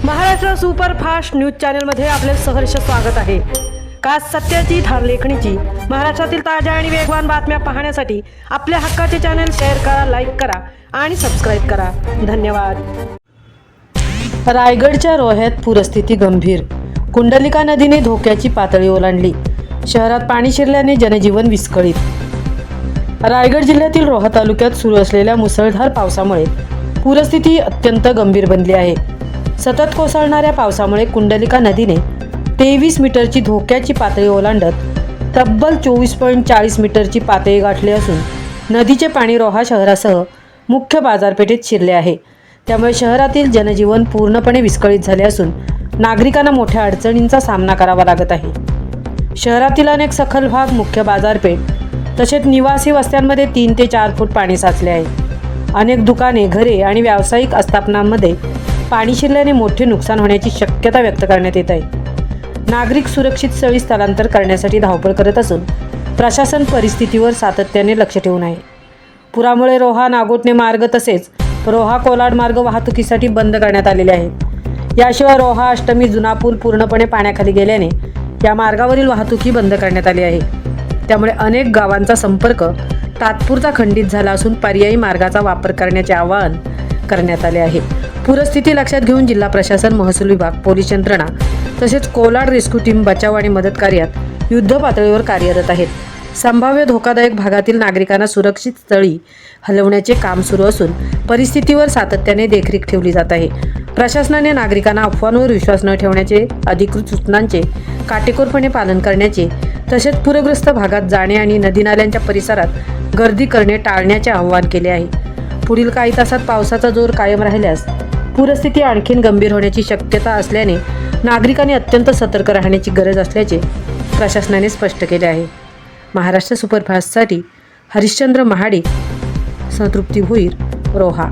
Maharashtra superfast news चॅनलमध्ये आपले सहर्ष स्वागत आहे। का सत्याची धार लेखणीची महाराष्ट्रातील ताज्या आणि वेगवान बातम्या पाहण्यासाठी आपल्या हक्काचे चॅनल शेअर करा, लाईक करा आणि सबस्क्राईब करा। धन्यवाद। रायगडच्या रोह्यात पूरस्थिती गंभीर, कुंडलिका नदीने धोक्याची पातळी ओलांडली, शहरात पाणी शिरल्याने जनजीवन विस्कळीत। रायगड जिल्ह्यातील रोहा तालुक्यात सुरू असलेल्या मुसळधार पावसामुळे पूरस्थिती अत्यंत गंभीर बनली आहे। सतत कोसळणाऱ्या पावसामुळे कुंडलिका नदीने 23 मीटरची धोक्याची पातळी ओलांडत तब्बल 24.40 मीटरची पातळी गाठली असून नदीचे पाणी रोहा शहरासह मुख्य बाजारपेठेत शिरले आहे। त्यामुळे शहरातील जनजीवन पूर्णपणे विस्कळीत झाले असून नागरिकांना मोठ्या अडचणींचा सामना करावा लागत आहे। शहरातील अनेक सखल भाग, मुख्य बाजारपेठ तसेच निवासी वस्त्यांमध्ये 3 ते 4 फूट पाणी साचले आहे। अनेक दुकाने, घरे आणि व्यावसायिक आस्थापनांमध्ये पाणी शिरल्याने मोठे नुकसान होण्याची शक्यता व्यक्त करण्यात येत आहे। नागरिक सुरक्षित स्थळी स्थलांतर करण्यासाठी धावपळ करत असून प्रशासन परिस्थितीवर सातत्याने लक्ष ठेवून आहे। पुरामुळे रोहा नागोठणे मार्ग तसेच रोहा कोलाड मार्ग वाहतुकीसाठी बंद करण्यात आलेले आहेत। याशिवाय रोहा अष्टमी जुना पूल पूर्णपणे पाण्याखाली गेल्याने या मार्गावरील वाहतूकही बंद करण्यात आली आहे। त्यामुळे अनेक गावांचा संपर्क तात्पुरता खंडित झाला असून पर्यायी मार्गाचा वापर करण्याचे आवाहन करण्यात आले आहे। पूरस्थिती लक्षात घेऊन जिल्हा प्रशासन, महसूल विभाग, पोलीस यंत्रणा तसेच कोलाड रेस्क्यू टीम बचाव आणि मदत कार्यात युद्ध पातळीवर कार्यरत आहेत। संभाव्य धोकादायक भागातील नागरिकांना सुरक्षित स्थळी हलवण्याचे काम सुरू असून परिस्थितीवर सातत्याने देखरेख ठेवली जात आहे। प्रशासनाने नागरिकांना अफवांवर विश्वास न ठेवण्याचे, अधिकृत सूचनांचे काटेकोरपणे पालन करण्याचे तसेच पूरग्रस्त भागात जाणे आणि नदी नाल्यांच्या परिसरात गर्दी करणे टाळण्याचे आवाहन केले आहे। पुढील काही तासात पावसाचा जोर कायम राहिल्यास पूरस्थिती आणखीन गंभीर होण्याची शक्यता असल्याने नागरिकांनी अत्यंत सतर्क राहण्याची गरज असल्याचे प्रशासनाने स्पष्ट केले आहे। महाराष्ट्र सुपरफास्टसाठी हरिश्चंद्र महाडिक, संतृप्ती भुईर, रोहा।